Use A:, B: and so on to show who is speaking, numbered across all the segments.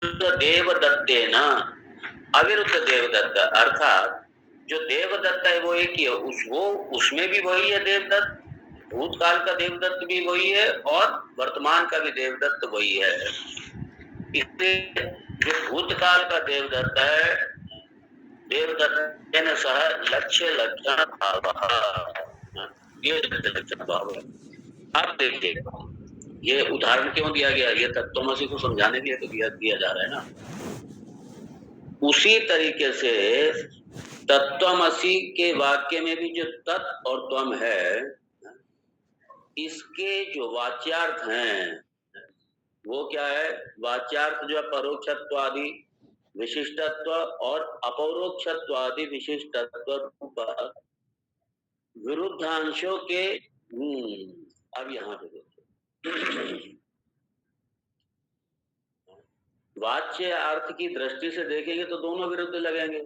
A: देवदत्तेन अविरुद्ध देवदत्त, अर्थात जो देवदत्त है वो एक ही है, उसमें भी वही है देवदत्त, भूतकाल का देवदत्त भी वही है और वर्तमान का भी देवदत्त वही है। इसलिए जो भूतकाल का देवदत्त है, देवदत्तेन सह लक्ष्य लक्षण भावः, ये लक्षण भाव है। आप देखिए ये उदाहरण क्यों दिया गया, ये तत्त्वमसि को समझाने के लिए तो दिया जा रहा है ना। उसी तरीके से तत्त्वमसि के वाक्य में भी जो तत् और त्वम है, इसके जो वाच्यार्थ हैं वो क्या है? वाच्यार्थ जो है परोक्षत्व आदि विशिष्टत्व और अपरोक्षत्व आदि विशिष्टत्व रूप विरुद्धांशों के अब यहाँ पे देखिए वाच्य अर्थ की दृष्टि से देखेंगे तो दोनों विरुद्ध लगेंगे।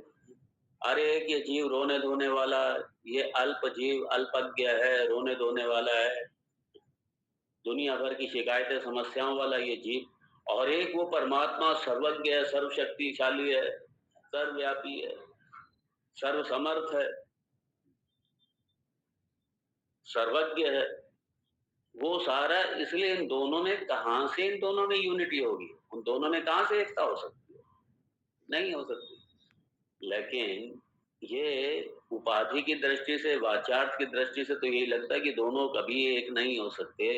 A: अरे ये जीव रोने धोने वाला, ये अल्प जीव अल्पज्ञ है, रोने धोने वाला है, दुनिया भर की शिकायतें समस्याओं वाला ये जीव, और एक वो परमात्मा सर्वज्ञ है, सर्वशक्तिशाली है, सर्वव्यापी है, सर्वसमर्थ है, सर्वज्ञ है, वो सारा। इसलिए इन दोनों में कहां से इन दोनों में यूनिटी होगी? उन दोनों में कहां से एकता हो सकती है? नहीं हो सकती। लेकिन ये उपाधि की दृष्टि से, वाचार्थ की दृष्टि से तो यही लगता है कि दोनों कभी एक नहीं हो सकते।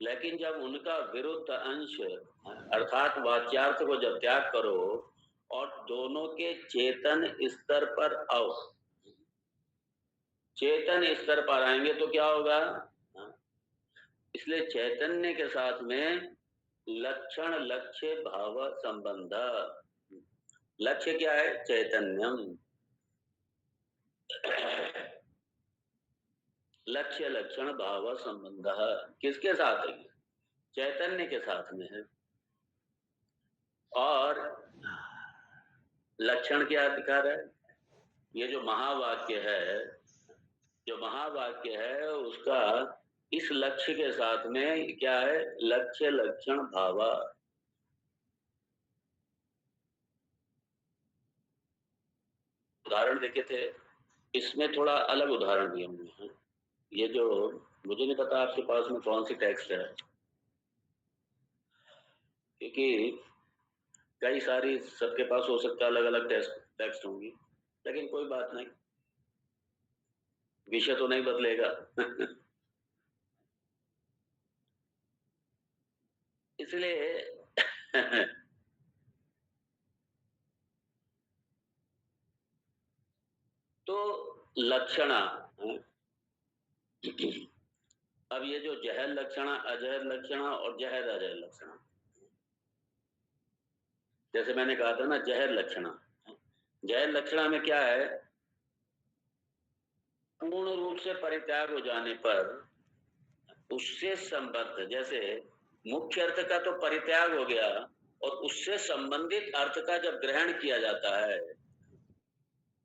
A: लेकिन जब उनका विरुद्ध अंश अर्थात वाच्यार्थ को जब त्याग करो और दोनों के चेतन स्तर पर आओ, चेतन स्तर पर आएंगे तो क्या होगा? इसलिए चैतन्य के साथ में लक्षण लक्ष्य भाव संबंध। लक्ष्य क्या है? चैतन्यम। लक्ष्य लक्षण भाव संबंध किसके साथ है? चैतन्य के साथ में है। और लक्षण क्या दिखा रहा है? ये जो महावाक्य है, जो महावाक्य है उसका इस लक्ष्य के साथ में क्या है? लक्ष्य लक्षण भाव। उदाहरण देखे थे, इसमें थोड़ा अलग उदाहरण दिए हमने हैं। ये जो मुझे नहीं पता आपके पास में कौन सी टेक्स्ट है, क्योंकि कई सारी सबके पास हो सकता है अलग अलग टेक्स्ट होंगी, लेकिन कोई बात नहीं, विषय तो नहीं बदलेगा। इसलिए तो लक्षणा, अब ये जो जहर लक्षणा, अजहर लक्षणा और जहर अजहर लक्षणा, जैसे मैंने कहा था ना जहर लक्षणा, जहर लक्षणा में क्या है? पूर्ण रूप से परित्याग हो जाने पर उससे संबद्ध, जैसे मुख्य अर्थ का तो परित्याग हो गया और उससे संबंधित अर्थ का जब ग्रहण किया जाता है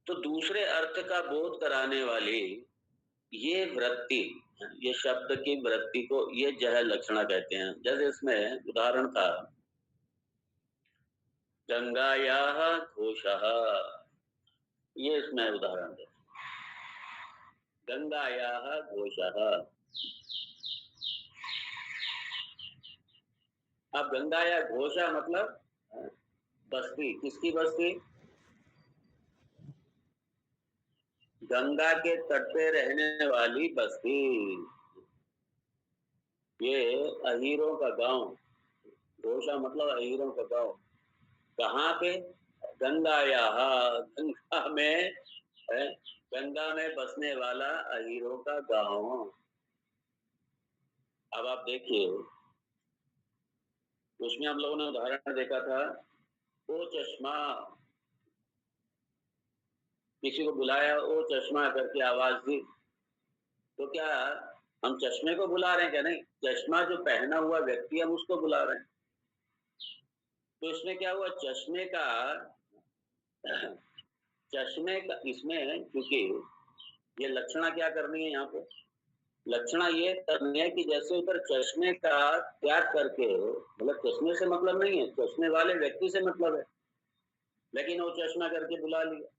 A: तो दूसरे अर्थ का बोध कराने वाली ये वृत्ति, ये शब्द की वृत्ति को ये जहर लक्षणा कहते हैं। जैसे इसमें उदाहरण था गंगायाः घोषः, ये इसमें उदाहरण है। गंगायाः घोषः, अब गंगाया घोषा मतलब बस्ती, किसकी बस्ती? गंगा के तट पे रहने वाली बस्ती, ये अहीरों का गांव। घोषा मतलब अहीरों का गांव। कहाँ पे? गंगाया, गंगा में है, गंगा में बसने वाला अहीरों का गांव। अब आप देखिए उसमें हम लोगों ने उदाहरण देखा था, ओ चश्मा, किसी को बुलाया ओ चश्मा करके आवाज दी, तो क्या हम चश्मे को बुला रहे हैं? क्या नहीं, चश्मा जो पहना हुआ व्यक्ति हम उसको बुला रहे हैं। तो इसमें क्या हुआ? चश्मे का इसमें, क्योंकि ये लक्षणा क्या करनी है यहाँ पे? लक्षणा ये करनी है कि जैसे उधर चश्मे का त्याग करके, मतलब चश्मे से मतलब नहीं है, चश्मे वाले व्यक्ति से मतलब है, लेकिन वो चश्मा करके बुला लिया,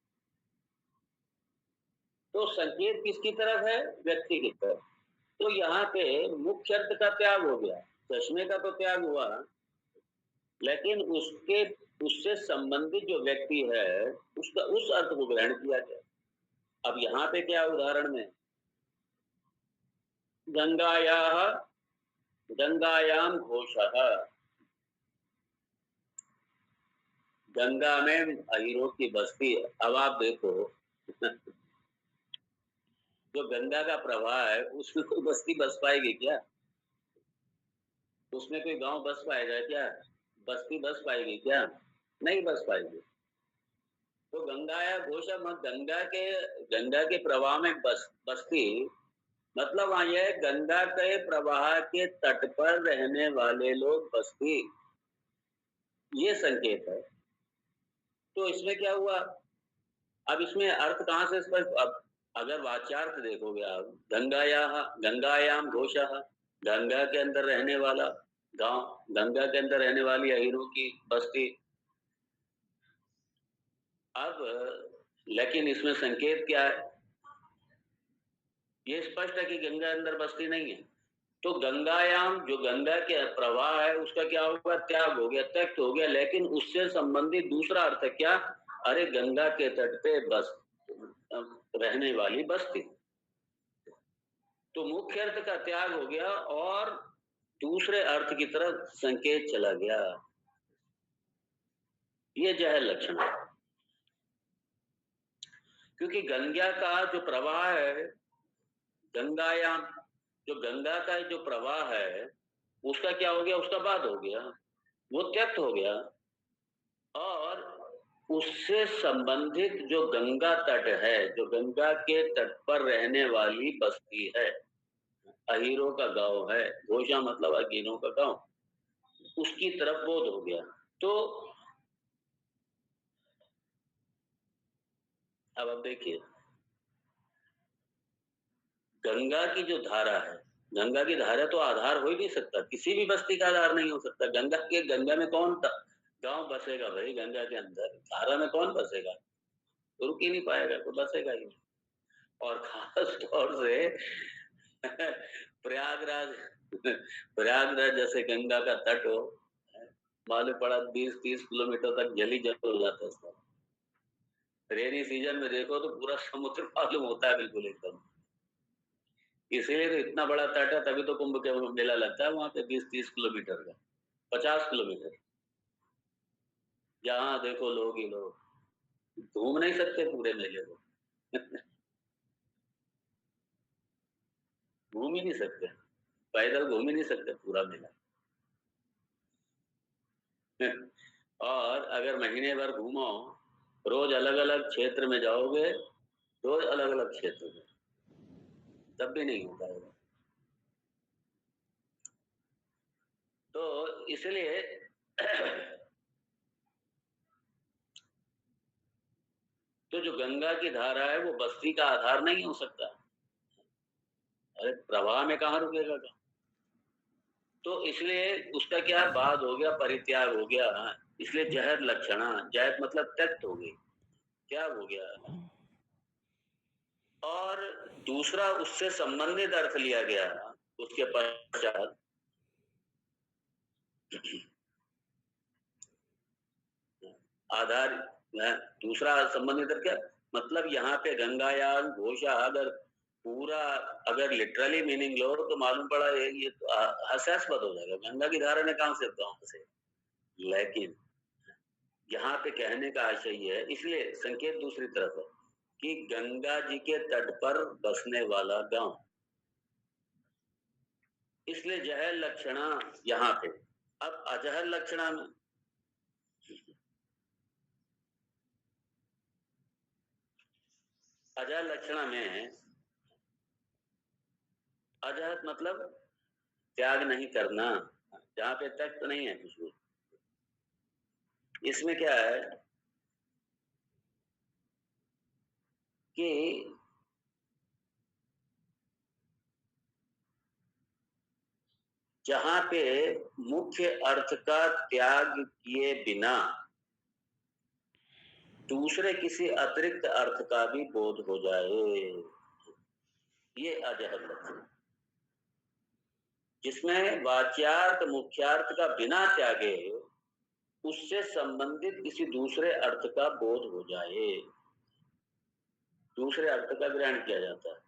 A: तो संकेत किसकी तरफ है? व्यक्ति की तरफ। तो यहाँ पे मुख्य अर्थ का त्याग हो गया, चश्मे का तो त्याग हुआ, लेकिन उसके उससे संबंधित जो व्यक्ति है उसका उस अर्थ को ग्रहण किया गया। अब यहाँ पे क्या उदाहरण में, गंगायाः गंगायाम घोषः, गंगा में अहीरों की बस्ती है। अब आप देखो जो गंगा का प्रवाह है उसमें कोई बस्ती बस पाएगी क्या? उसमें कोई गांव बस पाएगा क्या? बस्ती बस पाएगी क्या? नहीं बस पाएगी। तो गंगा या घोषा मत, गंगा के प्रवाह में बस्ती, मतलब वहां यह गंगा के प्रवाह के तट पर रहने वाले लोग बस्ती, ये संकेत है। तो इसमें क्या हुआ? अब इसमें अर्थ कहाँ से स्पष्ट, अब अगर वाच्यार्थ देखोगे आप, गंगायाम घोषः, गंगा के अंदर रहने वाला गांव, गंगा के अंदर रहने वाली अहीरों की बस्ती। अब लेकिन इसमें संकेत क्या है? ये स्पष्ट है कि गंगा अंदर बस्ती नहीं है। तो गंगायाम, जो गंगा के प्रवाह है उसका क्या होगा? त्याग हो गया, त्यक्त हो गया, लेकिन उससे संबंधित दूसरा अर्थ है क्या? अरे गंगा के तट पे बस रहने वाली बस्ती। तो मुख्य अर्थ का त्याग हो गया और दूसरे अर्थ की तरफ संकेत चला गया। ये जहर लक्षण है, क्योंकि गंगा का जो प्रवाह है, गंगायाम, जो गंगा का जो प्रवाह है उसका क्या हो गया? उसका बाद हो गया, वो त्यक्त हो गया, और उससे संबंधित जो गंगा तट है, जो गंगा के तट पर रहने वाली बस्ती है, अहीरों का गांव है, घोषा मतलब अहीरों का गांव, उसकी तरफ बोध हो गया। तो अब आप देखिए, गंगा की जो धारा है, गंगा की धारा तो आधार हो ही नहीं सकता, किसी भी बस्ती का आधार नहीं हो सकता। गंगा में कौन गांव बसेगा भाई? गंगा के अंदर धारा में कौन बसेगा? तो रुक ही नहीं पाएगा, तो बसेगा ही नहीं। और खास तौर से प्रयागराज, प्रयागराज जैसे गंगा का तट हो, मालूम पड़ा 20-30 किलोमीटर तक जल ही जल हो जाता है सब। रेनी सीजन में देखो तो पूरा समुद्र मालूम होता है, बिल्कुल एकदम। इसीलिए तो इतना बड़ा तट है, तभी तो कुंभ के मेला लगता है वहां पे 20-30 किलोमीटर का, 50 किलोमीटर, जहाँ देखो लोग ही लोग, घूम नहीं सकते पूरे मेले को। घूम ही नहीं सकते, पैदल घूम ही नहीं सकते पूरा मेला। और अगर महीने भर घूमो, रोज अलग अलग क्षेत्र में जाओगे, रोज अलग अलग क्षेत्र में, तब भी नहीं हो पाएगा। तो इसलिए तो जो गंगा की धारा है वो बस्ती का आधार नहीं हो सकता। अरे प्रवाह में कहाँ रुकेगा? तो इसलिए उसका क्या बाद हो गया? परित्याग हो गया। इसलिए जहर लक्षणा, जहर मतलब त्यक्त हो गई, त्याग हो गया। और दूसरा उससे संबंधित अर्थ लिया गया उसके पश्चात। आधार, दूसरा संबंधित अर्थ क्या मतलब? यहाँ पे गंगायाम घोषा, अगर पूरा, अगर लिटरली मीनिंग लो तो मालूम पड़ा ये तो हास्यास्पद हो जाएगा, गंगा की धारा ने कहां से गांव से। लेकिन यहाँ पे कहने का आशय ये है, इसलिए संकेत दूसरी तरफ है कि गंगा जी के तट पर बसने वाला गांव, इसलिए जहर लक्षणा यहाँ पे। अब अजहर लक्षणा में, अजहर लक्षणा में, अजहर मतलब त्याग नहीं करना, जहाँ पे त्यक्त नहीं है कुछ भी। इसमें क्या है कि जहां पे मुख्य अर्थ का त्याग किए बिना दूसरे किसी अतिरिक्त अर्थ का भी बोध हो जाए, ये अजहर लक्षण। जिसमें वाच्यार्थ मुख्यार्थ का बिना त्यागे उससे संबंधित किसी दूसरे अर्थ का बोध हो जाए, दूसरे अर्थ का ग्रहण किया जाता है।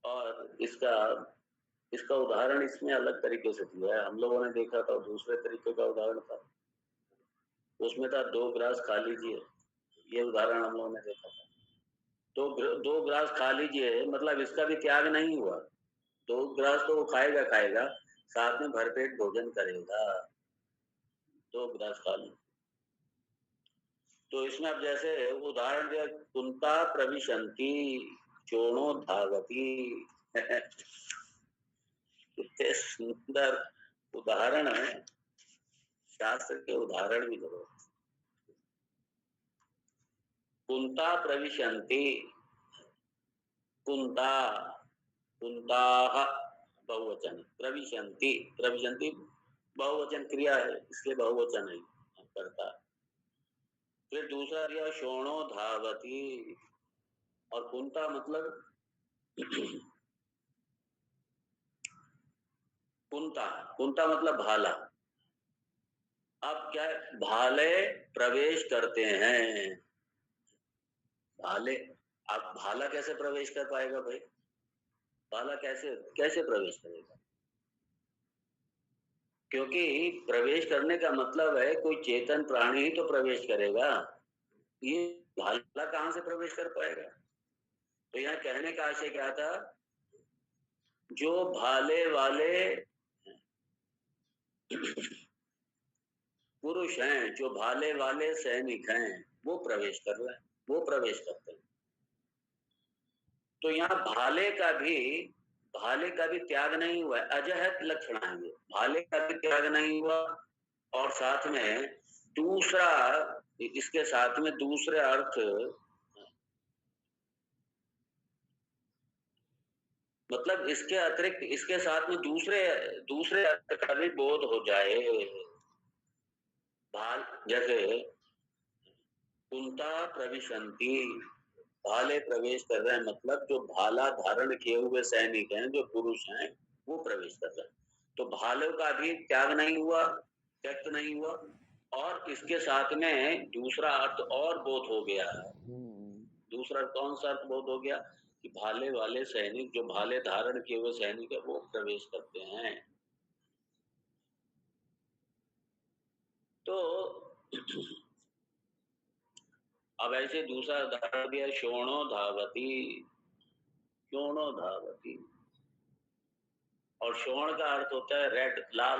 A: और इसका उदाहरण इसमें अलग तरीके से दिया है। हम लोगों ने देखा था दूसरे तरीके का उदाहरण था, उसमें था 2 ग्लास खा लीजिए, ये उदाहरण हम लोगों ने देखा था। दो ग्लास खा लीजिए मतलब इसका भी त्याग नहीं हुआ। 2 ग्लास तो वो खाएगा खाएगा, साथ में भरपेट भोजन करेगा। 2 ग्लास खा ली। तो इसमें अब जैसे उदाहरण दिया, कुंता प्रविशंति चोणो धावती कितने सुंदर उदाहरण है, शास्त्र के उदाहरण भी करो। कुंता प्रविशंति, कुंता, कुंताः बहुवचन, प्रविशंति, प्रविशंति बहुवचन क्रिया है इसलिए बहुवचन है करता। फिर दूसरा दिया शोणो धावती, और कुंता मतलब कुंता, कुंता मतलब भाला। अब क्या है, भाले प्रवेश करते हैं, भाले। अब भाला कैसे प्रवेश कर पाएगा भाई? भाला कैसे कैसे प्रवेश करेगा? क्योंकि प्रवेश करने का मतलब है कोई चेतन प्राणी ही तो प्रवेश करेगा, ये भाला कहां से प्रवेश कर पाएगा? तो यहाँ कहने का आशय क्या था, जो भाले वाले पुरुष हैं, जो भाले वाले सैनिक हैं, वो प्रवेश कर रहे हैं, वो प्रवेश करते हैं। तो यहाँ भाले का भी त्याग नहीं हुआ है, अजहत लक्षण है ये। भाले का भी त्याग नहीं हुआ और साथ में दूसरा, इसके साथ में दूसरे अर्थ, मतलब इसके अतिरिक्त इसके साथ में दूसरे दूसरे अर्थ का भी बोध हो जाए। भाल जैसे कुंता प्रविशंति, भाले प्रवेश कर रहे हैं, मतलब जो भाला धारण किए हुए सैनिक हैं, जो पुरुष हैं, वो प्रवेश कर रहे हैं। तो भालों का भी त्याग नहीं हुआ, त्यक्त नहीं हुआ, और इसके साथ में दूसरा अर्थ और बोध हो गया। दूसरा कौन सा अर्थ बोध हो गया कि भाले वाले सैनिक, जो भाले धारण किए हुए सैनिक है, वो प्रवेश करते हैं। तो अब ऐसे दूसरा उदाहरण दिया, शोणो धावती, शोणो धावती, और शोण का अर्थ होता है रेड, लाल।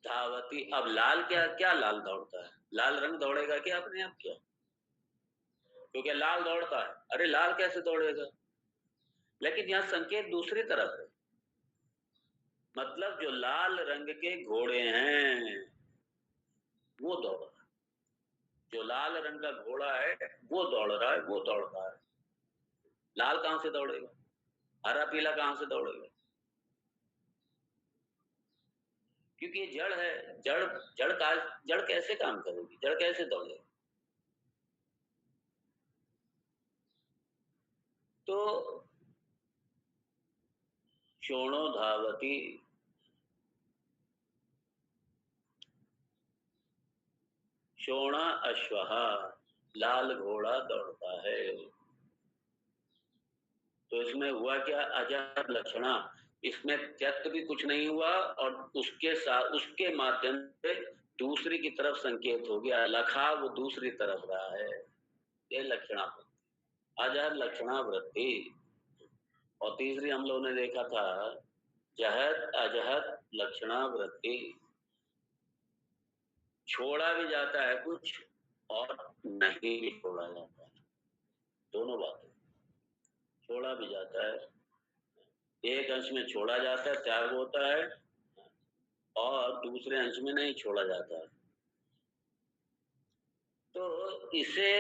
A: धावती, अब लाल क्या क्या लाल दौड़ता है? लाल रंग दौड़ेगा क्या अपने आप? क्या क्योंकि लाल दौड़ता है, अरे लाल कैसे दौड़ेगा? लेकिन यहाँ संकेत दूसरी तरफ है, मतलब जो लाल रंग के घोड़े हैं वो दौड़ रहा है, जो लाल रंग का घोड़ा है वो दौड़ रहा है, वो दौड़ रहा है। लाल कहां से दौड़ेगा? हरा पीला कहां से दौड़ेगा? क्योंकि ये जड़ है, जड़ जड़ कैसे काम करेगी, जड़ कैसे दौड़ेगी? तो शोणो धावती, शोणा अश्वः, लाल घोड़ा दौड़ता है। तो इसमें हुआ क्या, अजहर लक्षणा, इसमें त्यक्त भी कुछ नहीं हुआ और उसके साथ उसके माध्यम से दूसरी की तरफ संकेत हो गया, लखा वो दूसरी तरफ रहा है, ये लक्षणा, अजहर लक्षणा वृत्ति। और तीसरी हम लोगों ने देखा था जहत अजहत लक्षणा वृत्ति, छोड़ा भी जाता है कुछ और नहीं भी छोड़ा जाता है, दोनों बातें। छोड़ा भी जाता है, एक अंश में छोड़ा जाता है, त्याग होता है, और दूसरे अंश में नहीं छोड़ा जाता है। तो इसे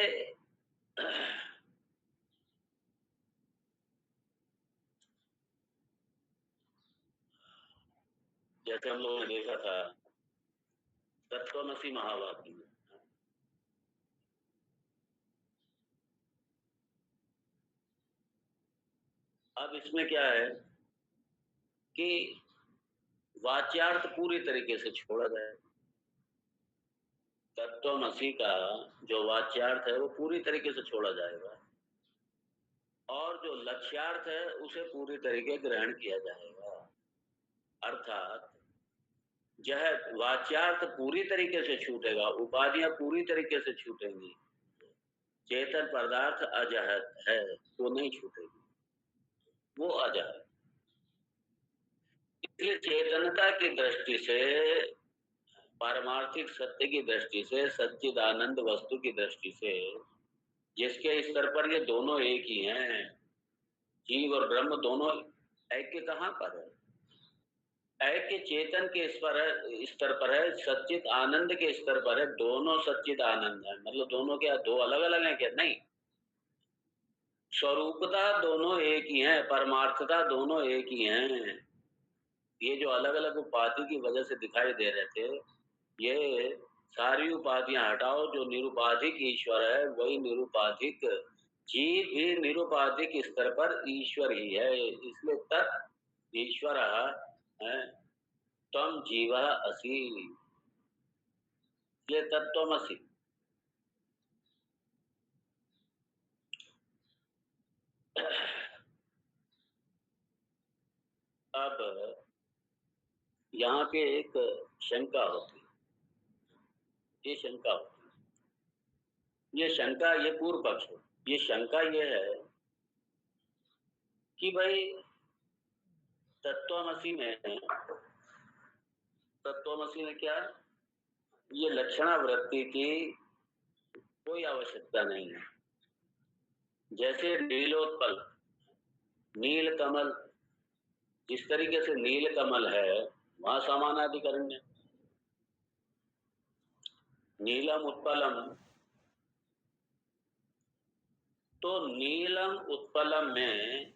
A: जैसे हम लोगों ने देखा था तत्त्वमसि महावाक्य में। अब इसमें क्या है कि वाच्यार्थ पूरी तरीके से छोड़ा जाए। तत्त्वमसि का जो वाच्यार्थ है वो पूरी तरीके से छोड़ा जाएगा और जो लक्ष्यार्थ है उसे पूरी तरीके ग्रहण किया जाएगा। अर्थात यह वाच्यार्थ पूरी तरीके से छूटेगा, उपाधियां पूरी तरीके से छूटेंगी, चेतन पदार्थ अजहत है वो नहीं छूटेगी, वो अजहत। इसलिए चेतनता की दृष्टि से, पारमार्थिक सत्य की दृष्टि से, सच्चिदानंद वस्तु की दृष्टि से, जिसके स्तर पर ये दोनों एक ही हैं, जीव और ब्रह्म दोनों ऐक्य कहाँ पर है? ऐक्य चेतन के स्तर पर है, सच्चिद आनंद के स्तर पर है। दोनों सच्चिद आनंद है, मतलब दोनों क्या दो अलग अलग हैं क्या? नहीं, स्वरूपता दोनों एक ही है, परमार्थता दोनों एक ही हैं। ये जो अलग अलग उपाधि की वजह से दिखाई दे रहे थे, ये सारी उपाधियां हटाओ, जो निरुपाधिक ईश्वर है वही निरुपाधिक जीव भी निरुपाधिक स्तर पर ईश्वर ही है। इसलिए तत् ईश्वर है, त्वं जीवः असि, ये तत्त्वमसि। अब यहाँ पे एक शंका होती है, ये शंका होती है, ये शंका, ये पूर्व पक्ष है। ये शंका ये है कि भाई तत्त्वमसि में, तत्त्वमसि में क्या, ये लक्षणावृत्ति की कोई आवश्यकता नहीं है। जैसे नीलोत्पल, नील कमल, जिस तरीके से नील कमल है वहां समानाधिकरण है। नीलम उत्पलम, तो नीलम उत्पलम में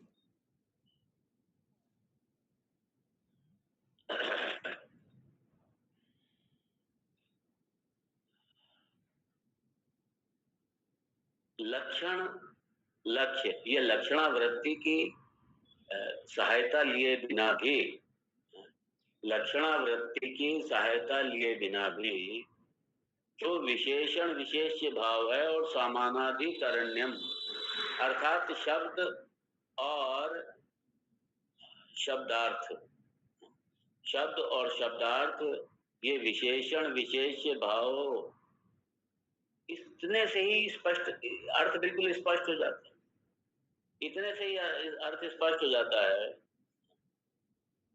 A: लक्षण, लक्ष्य, ये लक्षणावृत्ति की सहायता लिए बिना भी, लक्षणावृत्ति की सहायता लिए बिना भी जो विशेषण विशेष्य भाव है और समानाधिकरण्यम, अर्थात शब्द और शब्दार्थ, शब्द और शब्दार्थ, ये विशेषण विशेष्य भाव, इतने से ही स्पष्ट अर्थ बिल्कुल स्पष्ट हो जाता है, इतने से ही अर्थ स्पष्ट हो जाता है।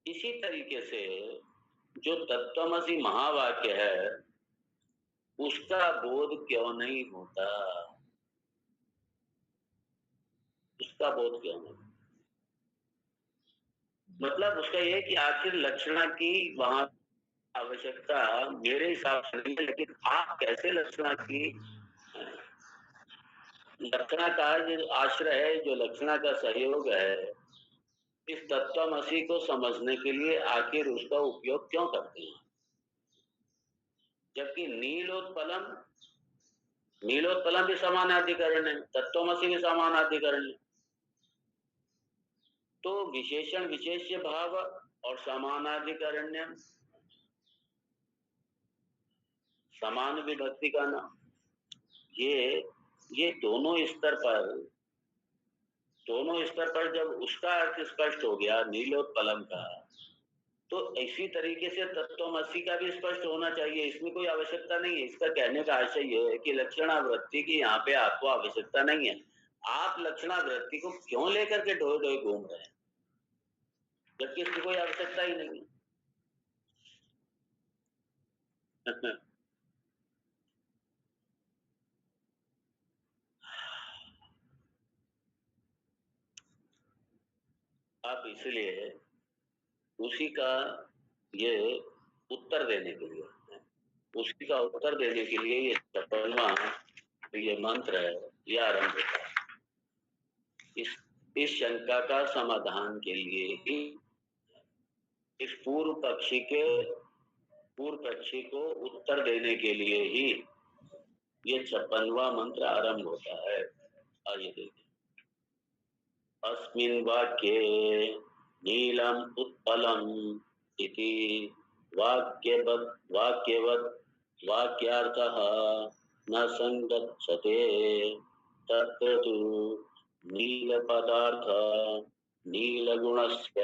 A: इसी तरीके से जो तत्त्वमसि महावाक्य है उसका बोध क्यों नहीं होता, उसका बोध क्यों नहीं, मतलब उसका ये कि आखिर लक्षणा की वहां आवश्यकता मेरे हिसाब से नहीं है, लेकिन आप कैसे लक्षणा की, लक्षणा का जो आश्रय है, जो लक्षणा का सहयोग है, इस तत्त्वमसि को समझने के लिए आखिर उसका उपयोग क्यों करते हैं? जबकि नीलोत्पलम, नीलोत्पलम भी समानाधिकरण है, तत्त्वमसि भी समानाधिकरण है। तो विशेषण विशेष्य भाव और समानाधिकरण्य, समान विभक्ति का नाम, ये दोनों स्तर पर जब उसका अर्थ स्पष्ट हो गया नीलोत्पलम का, तो इसी तरीके से तत्त्वमसि का भी स्पष्ट होना चाहिए। इसमें कोई आवश्यकता नहीं है। इसका कहने का आशय यह है कि लक्षणावृत्ति की यहाँ पे आपको आवश्यकता नहीं है। आप लक्षणावृत्ति को क्यों लेकर के ढोए ढोए घूम रहे हैं, जबकि इसकी कोई आवश्यकता ही नहीं है। आप इसलिए उसी का ये उत्तर देने के लिए, उसी का उत्तर देने के लिए ये 56वां ये मंत्र है, ये आरंभ होता है। इस शंका का समाधान के लिए ही इस पूर्व पक्षी को उत्तर देने के लिए ही ये 56वां मंत्र आरंभ होता है। आइए देखिए, अस्मिन् वाक्ये नीलम उत्पलम इति वाक्यवत् वाक्यार्थः न संगच्छते। तत्र तु नीलपदार्थ नीलगुणस्य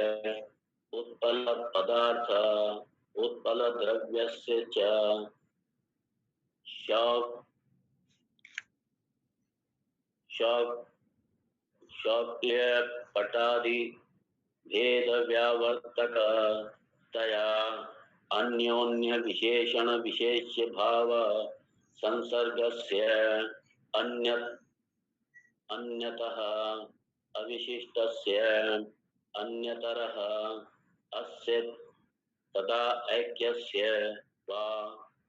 A: उत्पलपदार्थ उत्पलद्रव्यस्य च शौक्ल्यपटादि भेद व्यावर्तक तया अन्योन्य विशेषण विशेष्य भाव संसर्गस्य अन्यतः अविशिष्टस्य अन्यतरः अस्य तदा ऐक्यस्य वा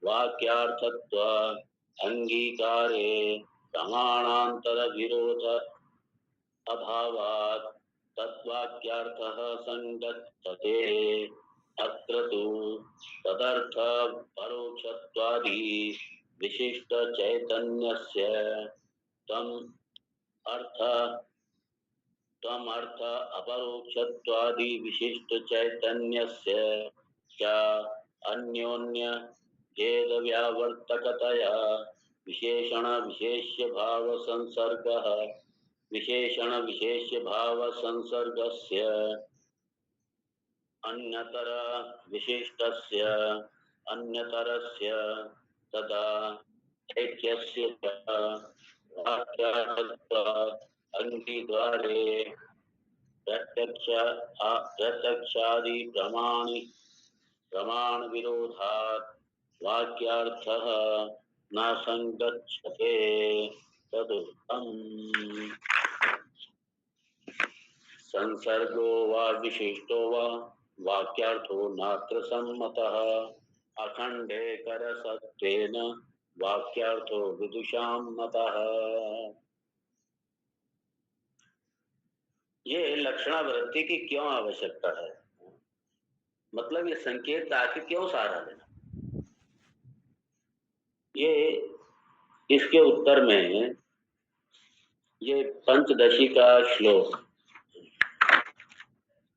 A: वाक्यार्थत्व अंगीकारे प्रमाणांतर विरोध अभावात् तद्वाक्यार्थः संगच्छते। अत्र तु तदर्थ परोक्षत्वादि विशिष्ट चैतन्यस्य तम अर्थ अपरोक्षत्वादि विशिष्ट चैतन्यस्य च अन्योन्य भेद व्यावर्तकतया विशेषण विशेष्य भाव संसर्गः विशेषण विशेष्य भाव संसर्गस्य अन्यतर विशिष्टस्य अन्यतरस्य तदा ऐक्यस्य अंगीकारे प्रत्यक्षादि प्रमाण विरोधात् वाक्यार्थः न संगच्छते। तदुक्तम्। संसर्गो वा विशिष्टो वा वाक्यार्थो नात्र सम्मतः अखंडेकरसत्वेन वाक्यार्थो विदुषां मतः। ये लक्षणावृत्ति की क्यों आवश्यकता है, मतलब ये संकेत आखिर क्यों सहारा लेना, ये इसके उत्तर में ये पंचदशी का श्लोक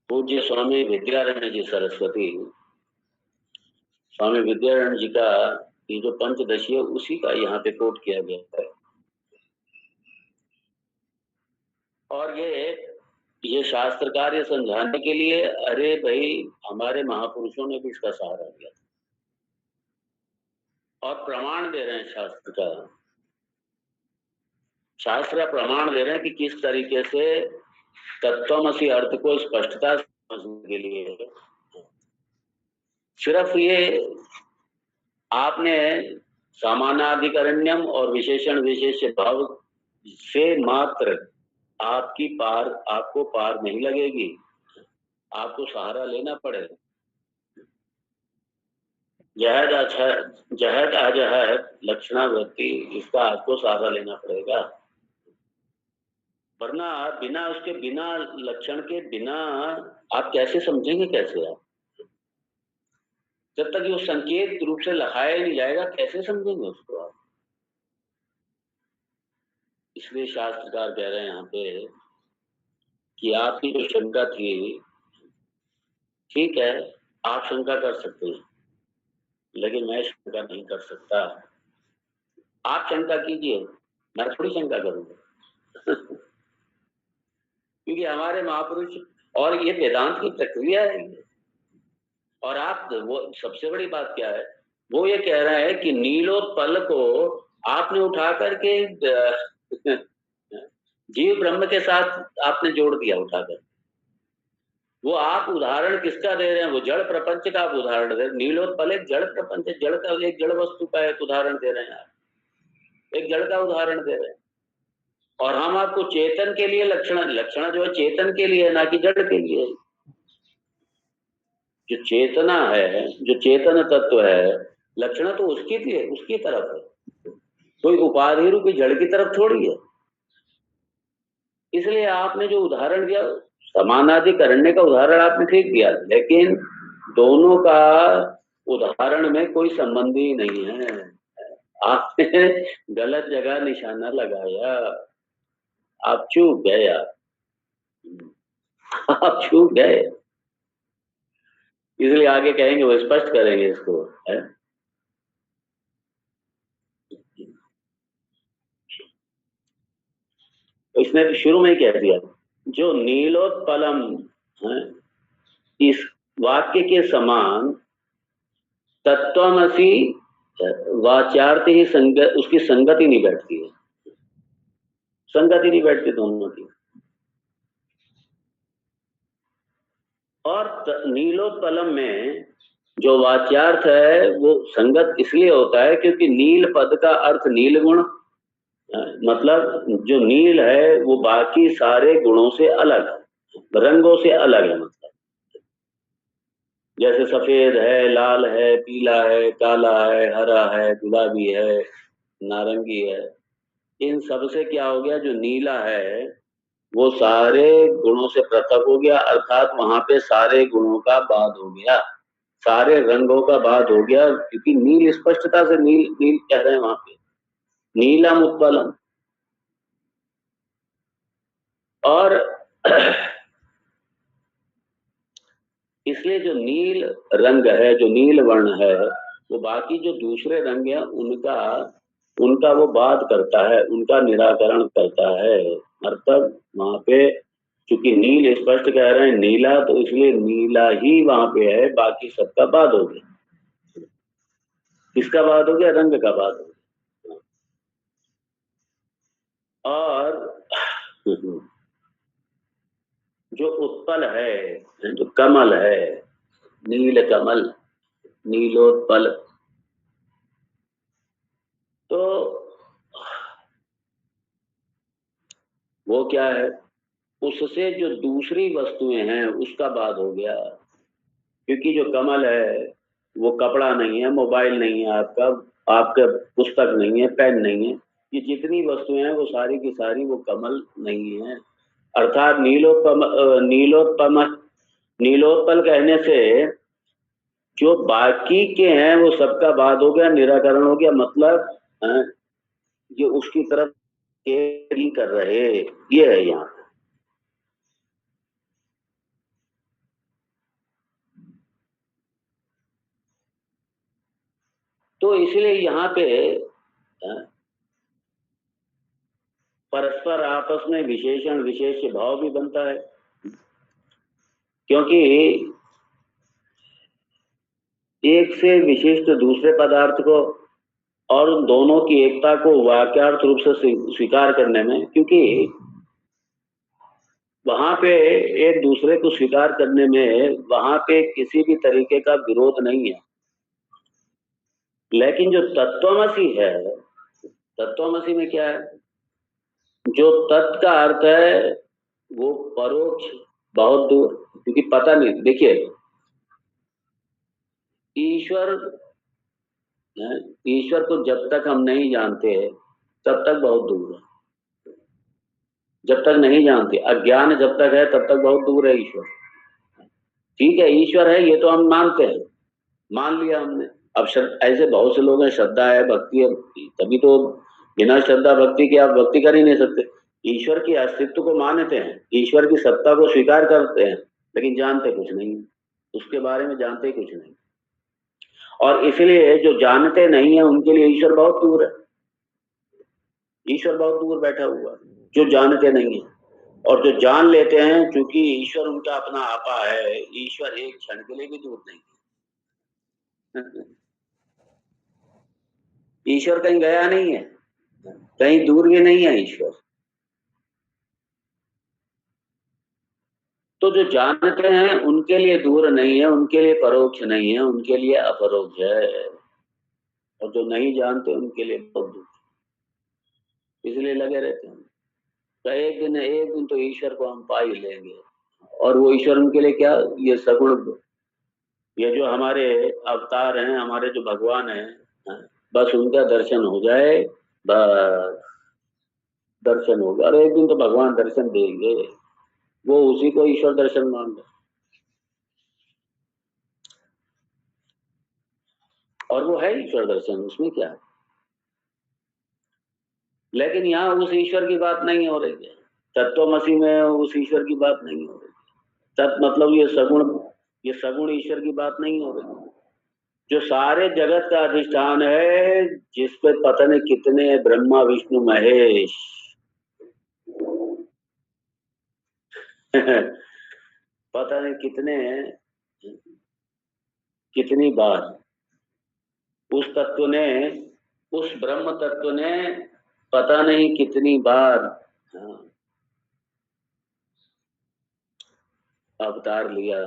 A: पूज्य स्वामी विद्यारण्य जी सरस्वती स्वामी विद्यारण्य जी का ये जो पंचदशी है उसी का यहाँ पे कोट किया गया है। और ये शास्त्र कार्य समझाने के लिए, अरे भाई हमारे महापुरुषों ने भी इसका सहारा लिया और प्रमाण दे रहे हैं। शास्त्र प्रमाण दे रहे हैं कि किस तरीके से तत्वमसि अर्थ को स्पष्टता समझने के लिए सिर्फ ये आपने सामानाधिकरण्यम और विशेषण विशेष्य भाव से मात्र आपको पार नहीं लगेगी, आपको सहारा लेना पड़ेगा। जहद अजहद लक्षणावृत्ति, इसका आपको सहारा लेना पड़ेगा, वरना बिना उसके, बिना लक्षण के, बिना आप कैसे समझेंगे, कैसे आप, जब तक वो संकेत रूप से लिखाया नहीं जाएगा कैसे समझेंगे उसको आप। इसलिए शास्त्रकार कह रहे हैं यहाँ पे कि आपकी जो शंका थी, ठीक है आप शंका कर सकते हैं, लेकिन मैं शंका नहीं कर सकता। आप शंका कीजिए, मैं थोड़ी शंका करूंगा क्योंकि हमारे महापुरुष, और ये वेदांत की प्रक्रिया है। और आप, वो सबसे बड़ी बात क्या है, वो ये कह रहा है कि नीलोत्पल को आपने उठा करके जीव ब्रह्म के साथ आपने जोड़ दिया उठाकर। वो आप उदाहरण किसका दे रहे हैं, वो जड़ प्रपंच का आप उदाहरण दे रहे हैं। नीलोत्पल एक जड़ प्रपंच, जड़ का, एक जड़ वस्तु का एक उदाहरण दे रहे हैं आप, एक जड़ का उदाहरण दे रहे हैं। और हम आपको चेतन के लिए लक्षण जो है चेतन के लिए, ना कि जड़ के लिए। जो चेतना है, जो चेतन तत्व है, लक्षण तो उसकी तरफ है, कोई उपाधि रूपी जड़ की तरफ थोड़ी है। इसलिए आपने जो उदाहरण दिया समानाधिकरण्य का उदाहरण आपने ठीक दिया, लेकिन दोनों का उदाहरण में कोई संबंध ही नहीं है। आपने गलत जगह निशाना लगाया, आप चूक गए। आप चूक गए, इसलिए आगे कहेंगे, वो स्पष्ट करेंगे इसको, है? इसने तो शुरू में ही कह दिया, जो नीलोत्पलम है, इस वाक्य के समान तत्वमसि वाच्यार्थ ही उसकी संगति नहीं बैठती है, संगति नहीं बैठती दोनों की। और नीलोत्पलम में जो वाच्यार्थ है वो संगत इसलिए होता है क्योंकि नील पद का अर्थ नील गुण, मतलब जो नील है वो बाकी सारे गुणों से अलग है, रंगों से अलग है। मतलब जैसे सफेद है, लाल है, पीला है, काला है, हरा है, गुलाबी है, नारंगी है, इन सब से क्या हो गया, जो नीला है वो सारे गुणों से पृथक हो गया, अर्थात वहां पे सारे गुणों का बाद हो गया, सारे रंगों का बाद हो गया, क्योंकि नील स्पष्टता से नील नील कह रहे हैं वहां पे, नीलम उत्पलम। और इसलिए जो नील रंग है, जो नील वर्ण है, वो बाकी जो दूसरे रंग हैं उनका उनका वो बात करता है, उनका निराकरण करता है। मतलब वहां पे चूंकि नील स्पष्ट कह रहे हैं नीला, तो इसलिए नीला ही वहां पे है, बाकी सबका बाद हो गया। किसका बाद हो गया, रंग का बाद हो गया। और जो उत्पल है, जो कमल है, नील कमल, नीलोत्पल, तो वो क्या है, उससे जो दूसरी वस्तुएं हैं उसका बाद हो गया। क्योंकि जो कमल है वो कपड़ा नहीं है, मोबाइल नहीं है, आपका आपका पुस्तक नहीं है, पेन नहीं है, ये जितनी वस्तुएं हैं वो सारी की सारी वो कमल नहीं है। अर्थात नीलोत्पम नीलोत्पल कहने से जो बाकी के हैं वो सबका बाद हो गया, निराकरण हो गया। मतलब ये उसकी तरफ ही कर रहे, ये है यहाँ। तो इसलिए यहाँ पे परस्पर आपस में विशेषण विशेष भाव भी बनता है, क्योंकि एक से विशिष्ट दूसरे पदार्थ को और उन दोनों की एकता को वाक्यार्थ रूप से स्वीकार करने में, क्योंकि वहां पे एक दूसरे को स्वीकार करने में वहां पे किसी भी तरीके का विरोध नहीं है। लेकिन जो तत्वमसी है, तत्वमसी में क्या है, जो तत्व का अर्थ है वो परोक्ष, बहुत दूर, क्योंकि पता नहीं, देखिए ईश्वर है, ईश्वर को जब तक हम नहीं जानते तब तक बहुत दूर है, जब तक नहीं जानते, अज्ञान जब तक है तब तक बहुत दूर है ईश्वर। ठीक है, ईश्वर है ये तो हम मानते हैं, मान लिया हमने। अब ऐसे बहुत से लोग हैं, श्रद्धा है, भक्ति है, तभी तो बिना श्रद्धा भक्ति के आप भक्ति कर ही नहीं सकते। ईश्वर की अस्तित्व को मानते हैं, ईश्वर की सत्ता को स्वीकार करते हैं, लेकिन जानते कुछ नहीं, उसके बारे में जानते कुछ नहीं। और इसलिए जो जानते नहीं है उनके लिए ईश्वर बहुत दूर है, ईश्वर बहुत दूर बैठा हुआ है, जो जानते नहीं है। और जो जान लेते हैं, क्योंकि ईश्वर उनका अपना आपा है, ईश्वर एक क्षण के लिए भी दूर नहीं है। ईश्वर कहीं गया नहीं है, कहीं दूर भी नहीं है ईश्वर। तो जो जानते हैं उनके लिए दूर नहीं है, उनके लिए परोक्ष नहीं है, उनके लिए अपरोक्ष है। और जो नहीं जानते उनके लिए बहुत दूर, इसलिए लगे रहते हैं। तो एक दिन तो ईश्वर को हम पा ही लेंगे। और वो ईश्वर उनके लिए क्या, ये सगुण, ये जो हमारे अवतार हैं, हमारे जो भगवान हैं, बस उनका दर्शन हो जाए, बस दर्शन हो गया। और एक दिन तो भगवान दर्शन देंगे, वो उसी को ईश्वर दर्शन मान लो। और वो है ईश्वर दर्शन, उसमें क्या है। लेकिन यहाँ उस ईश्वर की बात नहीं हो रही है, तत्वमसी में उस ईश्वर की बात नहीं हो रही। तत् मतलब ये सगुण ईश्वर की बात नहीं हो रही, जो सारे जगत का अधिष्ठान है, जिसपे पता नहीं कितने ब्रह्मा विष्णु महेश पता नहीं कितनी बार उस तत्व ने, उस ब्रह्म तत्व ने पता नहीं कितनी बार, हाँ, अवतार लिया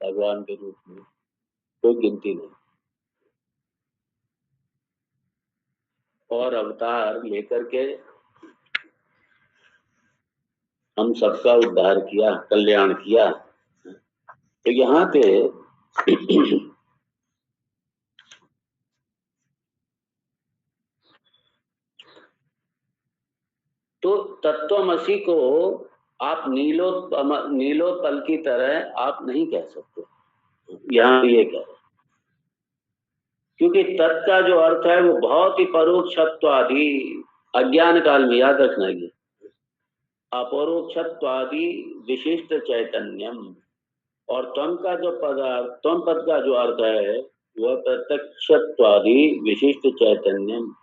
A: भगवान के रूप में, कोई गिनती नहीं। और अवतार लेकर के हम सबका उद्धार किया, कल्याण किया। तो यहाँ पे तो तत्वमसी को आप नीलोत्पल की तरह आप नहीं कह सकते, यहाँ ये कह रहे, क्योंकि तत् का जो अर्थ है वो बहुत ही परोक्षत्वादि, अज्ञान काल में याद रखना ये, अपरोक्षत्वादि विशिष्ट चैतन्यम। और त्वम पद का जो अर्थ है वह प्रत्यक्षत्वादि विशिष्ट चैतन्यम।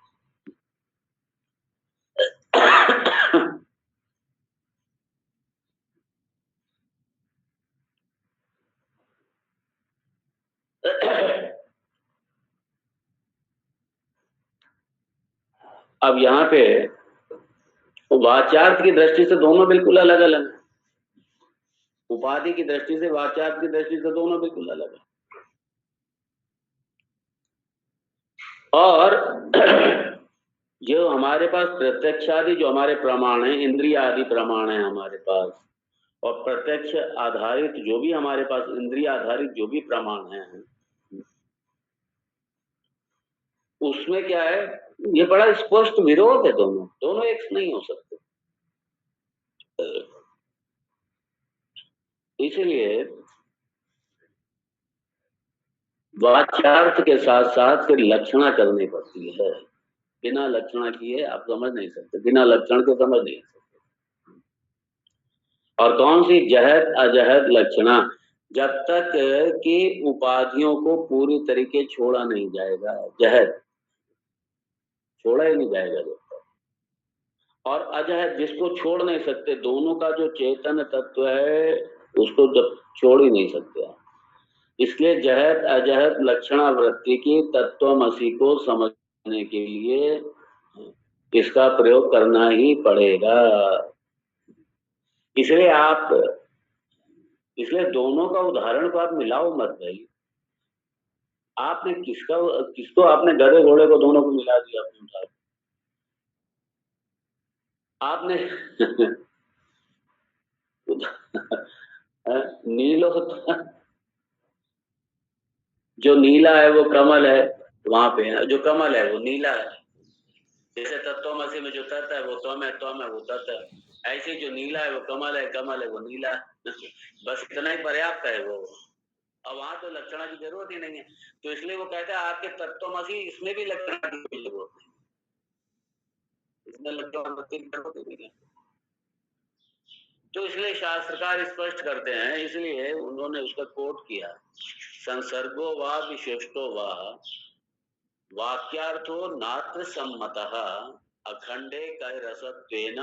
A: अब यहाँ पे वाच्यार्थ की दृष्टि से दोनों बिल्कुल अलग अलग है, उपाधि की दृष्टि से, वाच्यार्थ की दृष्टि से दोनों बिल्कुल अलग है। और जो हमारे पास प्रत्यक्ष आदि जो हमारे प्रमाण है, इंद्रिय आदि प्रमाण है हमारे पास, और प्रत्यक्ष आधारित जो भी हमारे पास इंद्रिय आधारित जो भी प्रमाण है, उसमें क्या है, ये बड़ा स्पष्ट विरोध है, दोनों एक नहीं हो सकते। इसलिए वाच्यार्थ के साथ साथ फिर लक्षणा करनी पड़ती है, बिना लक्षणा किए आप समझ नहीं सकते, बिना लक्षण के समझ नहीं सकते। और कौन सी जहद अजहद लक्षणा, जब तक कि उपाधियों को पूरी तरीके छोड़ा नहीं जाएगा, जहद छोड़ा ही नहीं जाएगा जब तक। और अजहद जिसको छोड़ नहीं सकते, दोनों का जो चेतन तत्व है उसको जब छोड़ ही नहीं सकते आप। इसलिए जहद अजहद लक्षणा वृत्ति की तत्वमसी को समझने के लिए इसका प्रयोग करना ही पड़ेगा। इसलिए दोनों का उदाहरण को आप मिलाओ मत भाई। आपने किसको आपने गधे घोड़े को दोनों को मिला दिया अपने उदाहरण। आपने नीलो जो नीला है वो कमल है, वहां पे जो कमल है वो नीला है। जैसे तत्वमसी में जो तत्व है वो त्वम है वो तत्व है, ऐसे जो नीला है वो कमल है वो नीला। बस इतना ही पर्याप्त है वो, और वहां तो लक्षणा की जरूरत ही नहीं है। तो इसलिए वो कहता है आपके तत्वमसी, इसमें भी लक्षणा की जरूरत नहीं, इसमें लक्षणा की जरूरत ही नहीं है। तो इसलिए शास्त्रकार स्पष्ट करते हैं, इसलिए उन्होंने उसका कोट किया, संसर्गो वा विशिष्टो वा वाक्यार्थो नात्र सम्मतः अखंडे कै रसत्वेन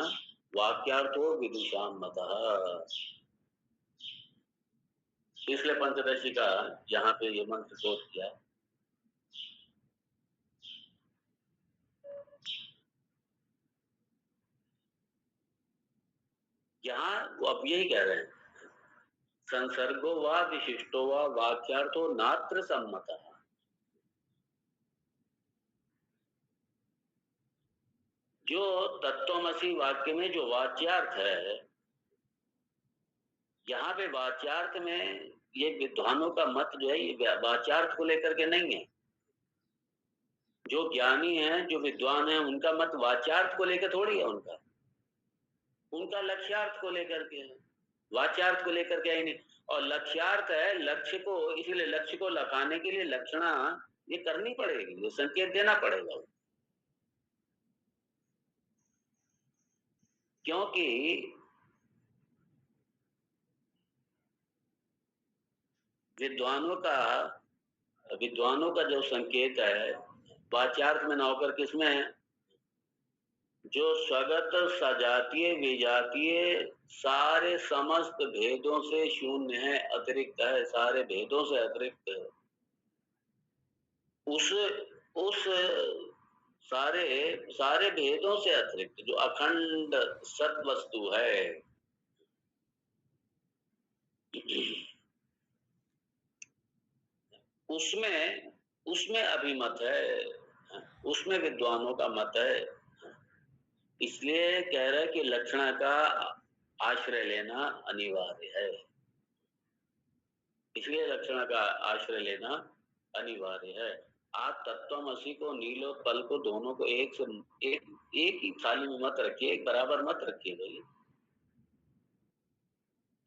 A: वाक्यार्थो विदुषाम मतः। इसलिए पंचदशी का यहाँ पे ये मंत्र कोट किया। यहाँ वो अब यही कह रहे हैं, संसर्गो वा विशिष्टो वा वाक्यार्थो नात्र सम्मतः। जो तत्वमसी वाक्य में जो वाच्यार्थ है, यहाँ पे वाच्यार्थ में ये विद्वानों का मत जो है ये वाच्यार्थ को लेकर के नहीं है। जो ज्ञानी हैं, जो विद्वान हैं, उनका मत वाच्यार्थ को लेकर थोड़ी है, उनका लक्ष्यार्थ को लेकर के है, वाच्यार्थ को लेकर के ही नहीं। और लक्ष्यार्थ है लक्ष्य को, इसीलिए लक्ष्य को लखाने के लिए लक्षणा ये करनी पड़ेगी, ये संकेत देना पड़ेगा, क्योंकि विद्वानों का जो संकेत है वाच्यार्थ में न होकर किसमें है? जो स्वगत सजातीय विजातीय सारे समस्त भेदों से शून्य है, अतिरिक्त है, सारे भेदों से अतिरिक्त है, उस सारे भेदों से अतिरिक्त जो अखंड सत वस्तु है, उसमें अभिमत है, उसमें विद्वानों का मत है। इसलिए कह रहे कि लक्षणा का आश्रय लेना अनिवार्य है, इसलिए लक्षणा का आश्रय लेना अनिवार्य है। आप तत्वमसि को नीलोत्पल को दोनों को एक ही थाली में मत रखिए, एक बराबर मत रखिए भाई,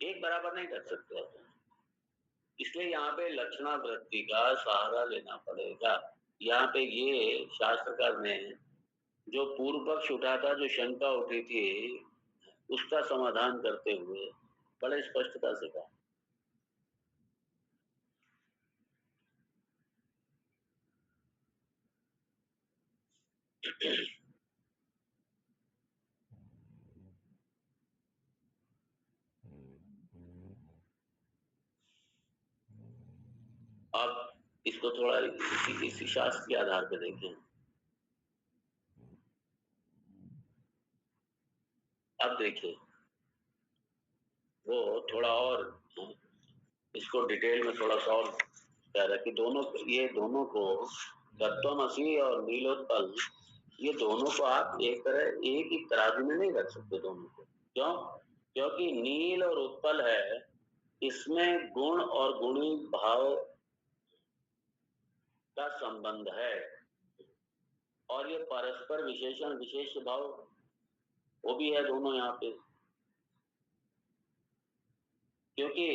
A: एक बराबर नहीं कर सकते आप। इसलिए यहाँ पे लक्षणा वृत्ति का सहारा लेना पड़ेगा। यहाँ पे ये शास्त्रकार ने जो पूर्व पक्ष उठा था, जो शंका उठी थी, उसका समाधान करते हुए बड़े स्पष्टता से कहा। अब इसको थोड़ा इसी शास्त्र के आधार पर देखें। अब देखिए, वो थोड़ा और इसको डिटेल में थोड़ा सा और कह रहा है कि दोनों को तत्वमसि और नीलोत्पल, ये दोनों को आप एक ही तराजू में नहीं रख सकते दोनों को। क्यों? क्योंकि नील और उत्पल है, इसमें गुण और गुणी भाव का संबंध है, और ये परस्पर विशेषण विशेष भाव वो भी है दोनों यहाँ पे। क्योंकि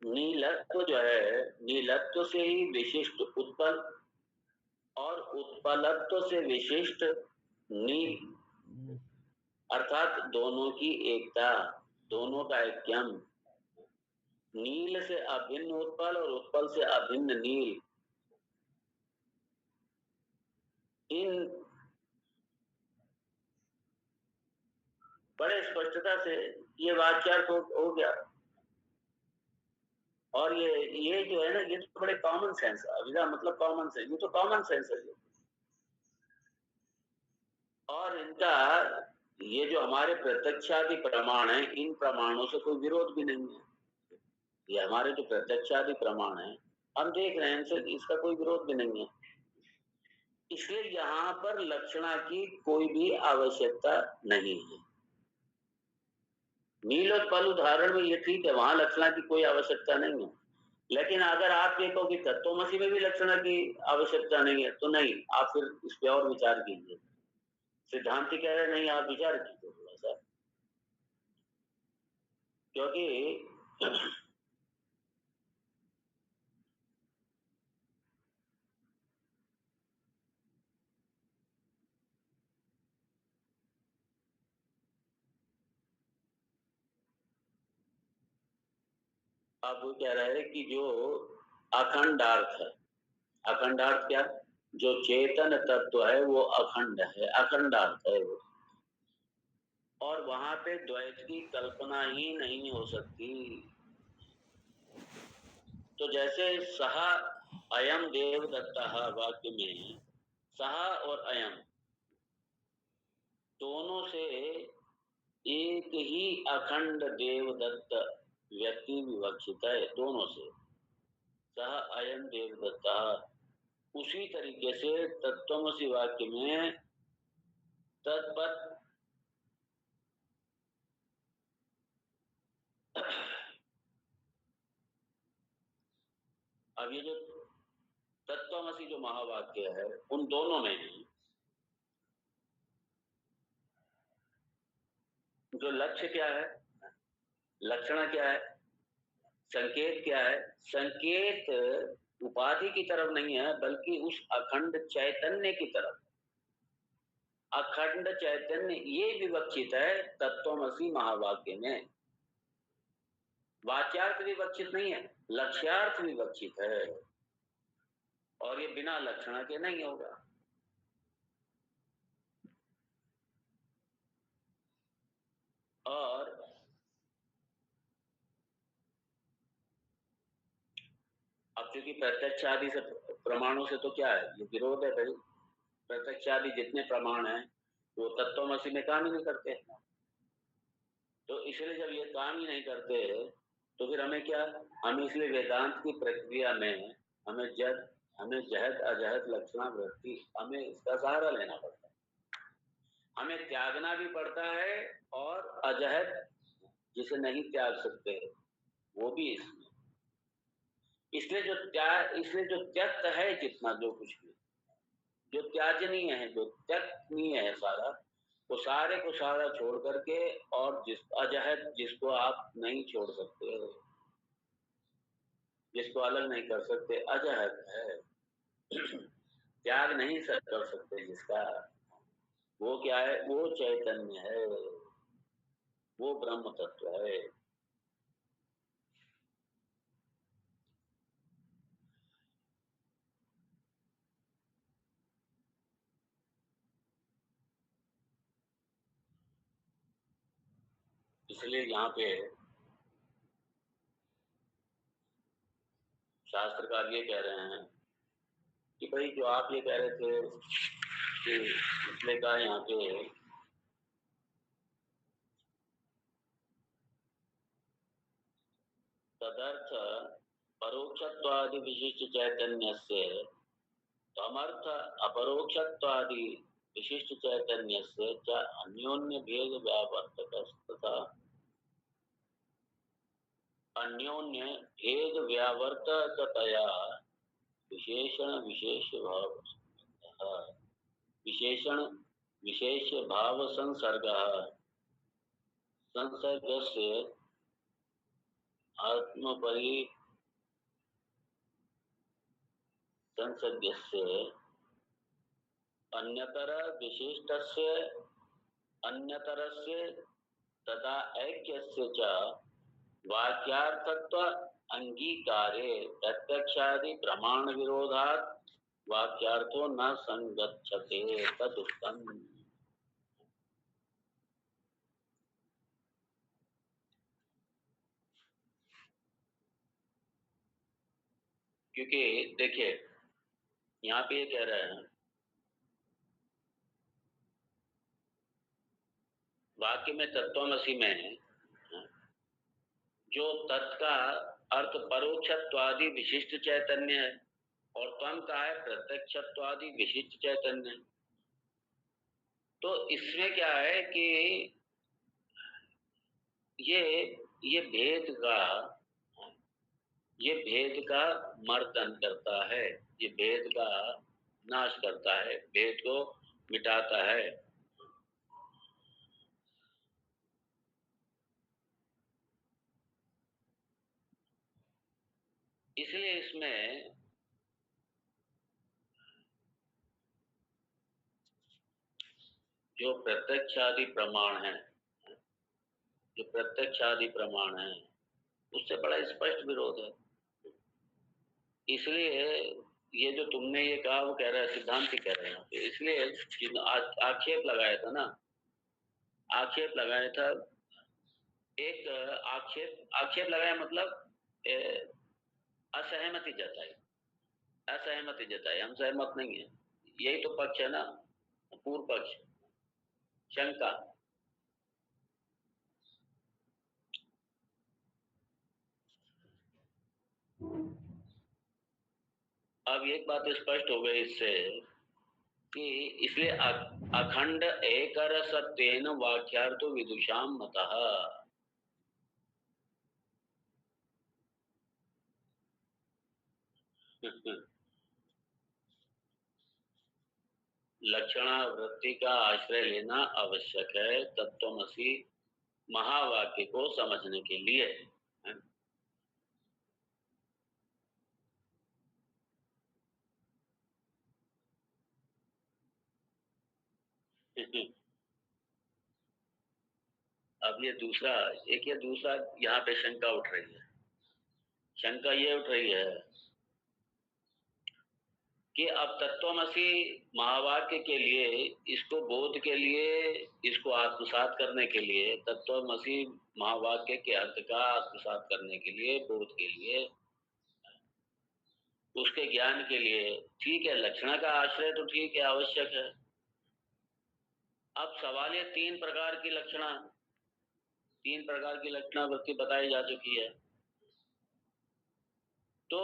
A: नीलत्व जो है, नीलत्व से ही विशिष्ट उत्पल और उत्पलत्व से विशिष्ट नील, अर्थात दोनों की एकता, दोनों का ऐक्यम। नील से अभिन्न उत्पल और उत्पल से अभिन्न नील, इन बड़े स्पष्टता से ये वाक्यार्थ हो गया। और ये जो है ना, ये तो बड़े कॉमन सेंस, अविदा मतलब कॉमन सेंस, ये तो कॉमन सेंस है ये। और इनका ये जो हमारे प्रत्यक्षादि प्रमाण है, इन प्रमाणों से कोई विरोध भी नहीं है। ये हमारे जो प्रत्यक्षादि प्रमाण है, हम देख रहे हैं, इनसे इसका कोई विरोध भी नहीं है। इसलिए यहाँ पर लक्षणा की कोई भी आवश्यकता नहीं है। नीलोत्पल उदाहरण में ये ठीक है, वहां लक्षणा की कोई आवश्यकता नहीं है। लेकिन अगर आप ये कहो कि तत्वमसि में भी लक्षणा की आवश्यकता नहीं है, तो नहीं, आप फिर इस पे और विचार कीजिए। सिद्धांति कह रहे नहीं, आप विचार कीजिए थोड़ा सा, क्योंकि आप वो कह रहे हैं कि जो अखंडार्थ है, अखंडार्थ क्या? जो चेतन तत्व है वो अखंड है, अखंडार्थ है वो, और वहां पे द्वैत की कल्पना ही नहीं हो सकती। तो जैसे सह अयम देवदत्तः वाक्य में सह और अयम दोनों से एक ही अखंड देवदत्त व्यक्ति विवक्षित है, दोनों से सह अयम देवदत्तः। उसी तरीके से तत्वमसि वाक्य में तद्वत् अब ये जो तत्वमसि जो महावाक्य है, उन दोनों में ही जो लक्ष्य क्या है, लक्षणा क्या है? संकेत क्या है? संकेत उपाधि की तरफ नहीं है, बल्कि उस अखंड चैतन्य की तरफ। अखंड चैतन्य ये विवक्षित है तत्वमसि महावाक्य में। वाच्यार्थ विवक्षित नहीं है, लक्ष्यार्थ विवक्षित है, और ये बिना लक्षण के नहीं होगा। और अब चूंकि प्रत्यक्ष आदि से प्रमाणों से तो क्या है, ये विरोध है भाई। प्रत्यक्ष आदि जितने प्रमाण हैं वो तत्वमसि में काम ही नहीं करते। तो इसलिए जब ये काम ही नहीं करते तो फिर हमें क्या, हम इसलिए वेदांत की प्रक्रिया में हमें जहत अजहत लक्षणा वृत्ति, हमें इसका सहारा लेना पड़ता है। हमें त्यागना भी पड़ता है, और अजहत जिसे नहीं त्याग सकते वो भी इसमें। इसलिए जो त्यक्त है, जितना जो कुछ भी जो त्याजनीय है, जो त्यक्तनीय है सारा, वो सारे को सारा छोड़ करके, और जिस अजहत जिसको आप नहीं छोड़ सकते, जिसको अलग नहीं कर सकते, अजहत है। त्याग नहीं कर सकते जिसका, वो क्या है? वो चैतन्य है, वो ब्रह्म तत्व है। इसलिए यहाँ पे शास्त्रकार ये कह रहे हैं कि भाई जो आप ये कह रहे थे कि इसलिए कहा यहाँ पे तदर्थ परोक्षत्वादि विशिष्ट चैतन्यस्य तमर्थ अपरोक्षत्वादि विशिष्ट चैतन्यस्य च अन्योन्य भेद व्यावर्तकस्तथा अन्योन्य भेद व्यावर्तकतया विशेषण विशेष भाव विशेषण विशेष भाव संसर्गस्य आत्मपरि संसर्गस्य अन्यतर विशिष्टस्य अन्यतरस्य तथा ऐक्यस्य च वाक्यार्थत्व अंगीकारे प्रत्यक्षादि प्रमाण विरोधात् वाक्यार्थो न संगच्छते तदुक्तम्। क्योंकि देखिए यहाँ पे ये कह रहे हैं, वाक्य में तत्वमसि में जो तत् का अर्थ परोक्षत्वादि विशिष्ट चैतन्य है, और त्वम का है प्रत्यक्षत्वादि विशिष्ट चैतन्य। तो इसमें क्या है कि ये ये भेद का ये भेद का मर्दन करता है, ये भेद का नाश करता है, भेद को मिटाता है। इसलिए इसमें जो प्रत्यक्षादि प्रमाण है, जो प्रत्यक्षादि प्रमाण है, उससे बड़ा स्पष्ट विरोध है। इसलिए ये जो तुमने ये कहा वो कह रहा है, सिद्धांत कह रहे हैं। इसलिए आक्षेप लगाया था ना, आक्षेप लगाया था, एक आक्षेप लगाया मतलब असहमति जताई, असहमति जताई, हम सहमत नहीं है, यही तो पक्ष है ना, पूर्व पक्ष, शंका। अब एक बात स्पष्ट हो गई इससे कि इसलिए अखंड एकर सत्येन वाक्यार्थो विदुषाम मतः। लक्षणा वृत्ति का आश्रय लेना आवश्यक है तत्वमसि महावाक्य को समझने के लिए। अब ये दूसरा, एक ये दूसरा यहाँ पे शंका उठ रही है। शंका ये उठ रही है कि अब तत्वमसि महावाक्य के लिए, इसको बोध के लिए, इसको आत्मसात करने के लिए, तत्वमसि महावाक्य के अर्थ का आत्मसात करने के लिए, बोध के लिए, उसके ज्ञान के लिए, ठीक है, लक्षणा का आश्रय तो ठीक है, आवश्यक है। अब सवाल ये तीन प्रकार की वृत्ति बताई जा चुकी है। तो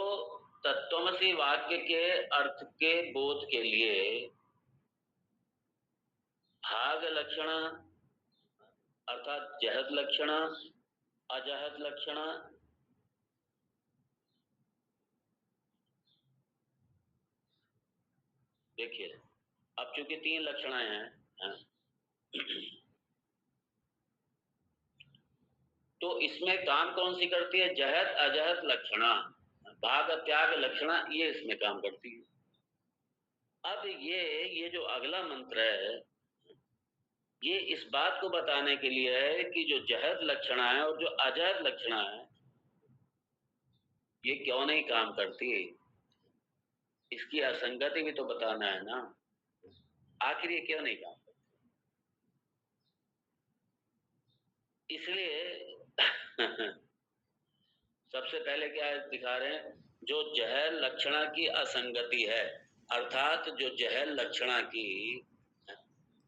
A: तत्वमसि वाक्य के अर्थ के बोध के लिए भाग लक्षण अर्थात जहद लक्षण, अजहद लक्षण, देखिए अब चूंकि तीन लक्षणाएं हैं, तो इसमें काम कौन सी करती है? जहद अजहद लक्षणा, भाग त्याग लक्षणा, ये इसमें काम करती है। अब ये जो अगला मंत्र है, ये इस बात को बताने के लिए है कि जो जहद लक्षणा है और जो अजहद लक्षणा है, ये क्यों नहीं काम करती, इसकी असंगति भी तो बताना है ना। आखिर ये क्यों नहीं काम करती? इसलिए सबसे पहले क्या दिखा रहे हैं? जो जहल लक्षणा की असंगति है, अर्थात जो जहल लक्षणा की,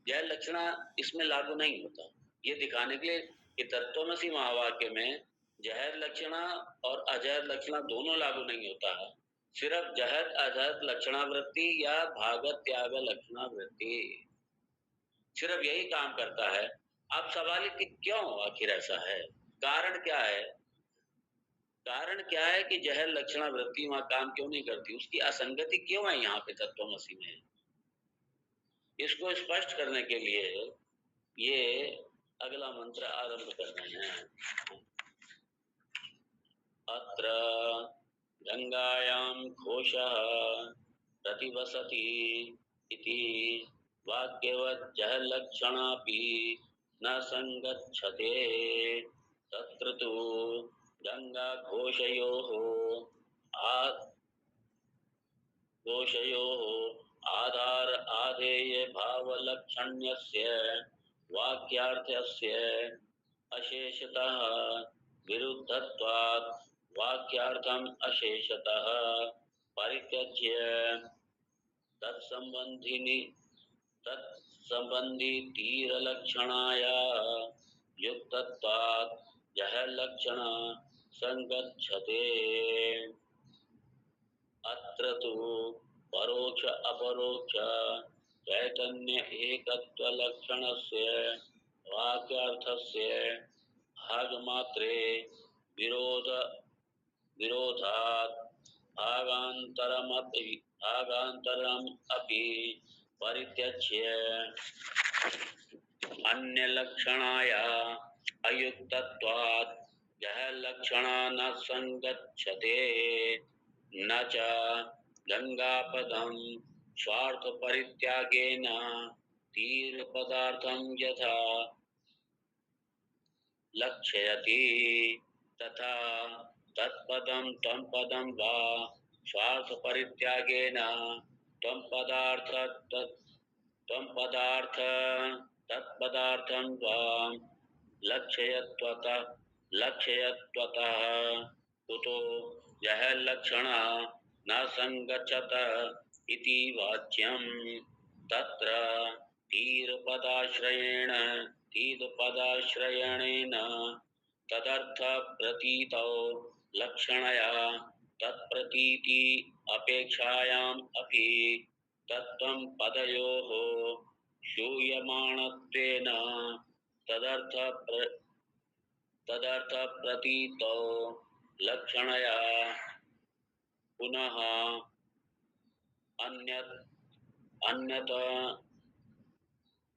A: जहल लक्षणा इसमें लागू नहीं होता, ये दिखाने के लिए कि तत्वमसि महावाक्य में जहर लक्षणा और अजहर लक्षणा दोनों लागू नहीं होता है, सिर्फ जहद अजहद लक्षणावृत्ति या भागत त्याग लक्षणावृत्ति, सिर्फ यही काम करता है। अब सवाल है कि क्यों, आखिर ऐसा है? कारण क्या है? कारण क्या है कि जहर लक्षणा वृत्ति वहां काम क्यों नहीं करती? उसकी असंगति क्यों है यहाँ पे तत्वमसि में? इसको स्पष्ट करने के लिए ये अगला मंत्र आरंभ कर रहे हैं। अत्र गंगायां घोषः प्रतिवसति इति वाक्यवत् जहर लक्षणापि न संगच्छते, तत्र तु गंगा घोषयोः आधार आधेय भावलक्षण्यस्य वाक्यार्थस्य अशेषतः विरुद्धत्वात् वाक्यार्थम अशेषतः परित्यज्य तत्संबंधी तीर लक्षणाया युक्तत्वात् जहर लक्षण संगच्छते। अत्र तु परोक्ष अपरोक्ष चैतन्य एकत्व लक्षणस्य वाक्यार्थस्य भागमात्रे विरोधात् भागान्तरम् अपि परित्यज्य अन्य लक्षणाया अयुक्तत्वात् यह लक्षणा न संगच्छते, न च गंगापदं स्वार्थ परित्यागेन तीर पदार्थं यथा लक्ष्यति तथा तत्पदं तं पदं वा स्वार्थ परित्यागेन तं पदार्थ तत्पदार्थं वा लक्ष्यत्वतः कुतो यह लक्षण न संगच्छत इति वाच्यं। तत्र तीरपदाश्रयेण तदर्थ प्रतीतौ लक्षणया तत्प्रतीति अपेक्षायाम् अपि तत्त्वं पदयोः श्रूयमाणत्वेन तदर्थ प्रतीतौ लक्षणया पुनः अन्यत अन्यत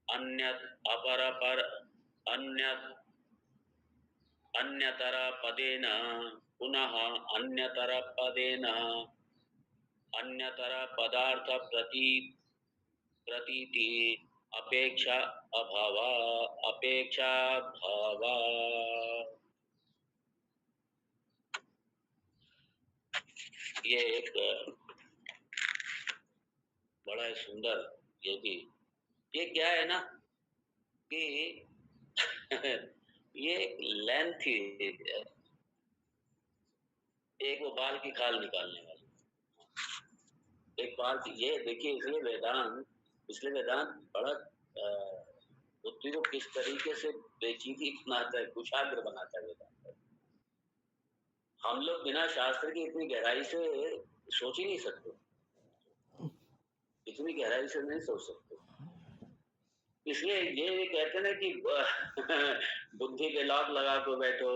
A: अन्यत अपरपर अन्यत अन्यतर पदेन पुनः अन्यतर पदेन अन्यतर पदार्थ प्रतीति अपेक्षा अभावा अपेक्षा भावा। ये एक बड़ा ही सुंदर, ये भी, ये क्या है ना कि ये लेंथी, एक वो बाल की खाल निकालने वाली, एक बाल की, ये देखिए, इसलिए वेदांत बड़ा बुद्धि को किस तरीके से पेचीदी बनाता है, कुशाग्र बनाता है वेदांत। हम लोग बिना शास्त्र की इतनी गहराई से सोच ही नहीं सकते, इतनी गहराई से नहीं सोच सकते। इसलिए ये कहते ना कि बुद्धि के लॉक लगा के बैठो,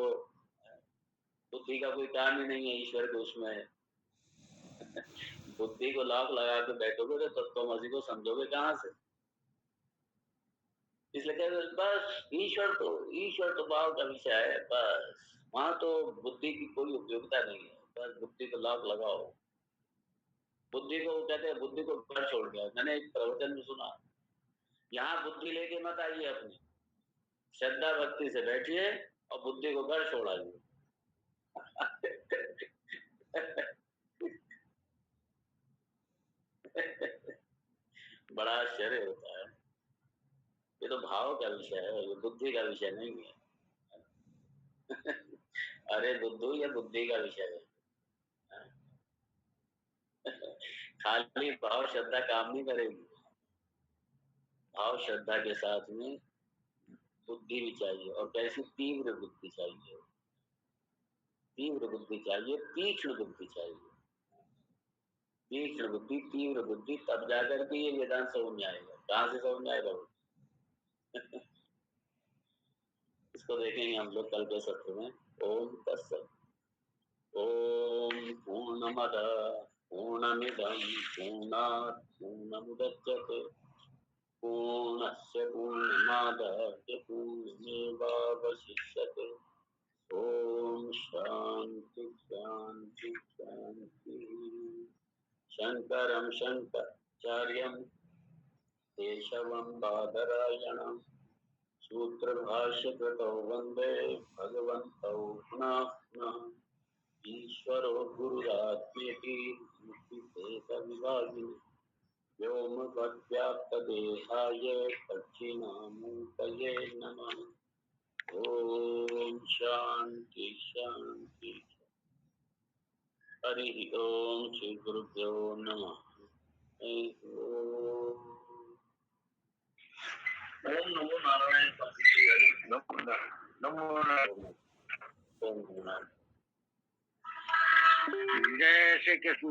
A: बुद्धि का कोई काम ही नहीं है ईश्वर के उसमें। बुद्धि को लॉक लगा के बैठोगे तो तत्वमसि को समझोगे कहाँ से? इसलिए कहते बस ईश्वर तो भाव का विषय है, बस वहां तो बुद्धि की कोई उपयोगिता नहीं है, बस बुद्धि को लॉक लगाओ। बुद्धि को कहते हैं, बुद्धि को घर छोड़ गया। मैंने एक प्रवचन में सुना, यहाँ बुद्धि लेके मत आइए, अपनी श्रद्धा भक्ति से बैठिए और बुद्धि को घर छोड़ाइए। बड़ा आश्चर्य होता है। ये तो भाव का विषय है, ये बुद्धि का विषय नहीं है। अरे बुद्धू, ये बुद्धि का विषय है। खाली भाव श्रद्धा काम नहीं करेगी, भाव श्रद्धा के साथ में बुद्धि भी चाहिए, और कैसी तीव्र बुद्धि चाहिए, तीव्र बुद्धि चाहिए, तीक्ष्ण बुद्धि चाहिए, तीक्ष्ण बुद्धि, तीव्र बुद्धि, तब जाकर के ये वेदांत समझ में आएगा। कहाँ से समझ में आएगा वो? इसको देखेंगे हम लोग कल के सत्र में। ओम तत्सत। ओम पूर्णमद पूर्णमिदं पूर्णात् पूर्णमुदच्यते पूर्णस्य पूर्णमादाय पूर्णमेवावशिष्यते। ओम शांति शांति शांति। शंकरं शंकराचार्यं केशवं बादरायणं सूत्रभाष्यकृतौ वन्दे भगवन्तौ पुनः पुनः। ईश्वरो गुरुरात्मेति मूर्तिभेदविभागिने व्योमवद्व्याप्तदेहाय दक्षिणामूर्तये नमः। ओम शांति शांति। हरि ओम। श्री गुरुभ्यो नमः। हरि ओम। ओम नमो नारायण। नमो नारायण। नमो नारायण। ओम नमो नारायण। जय श्री कृष्ण।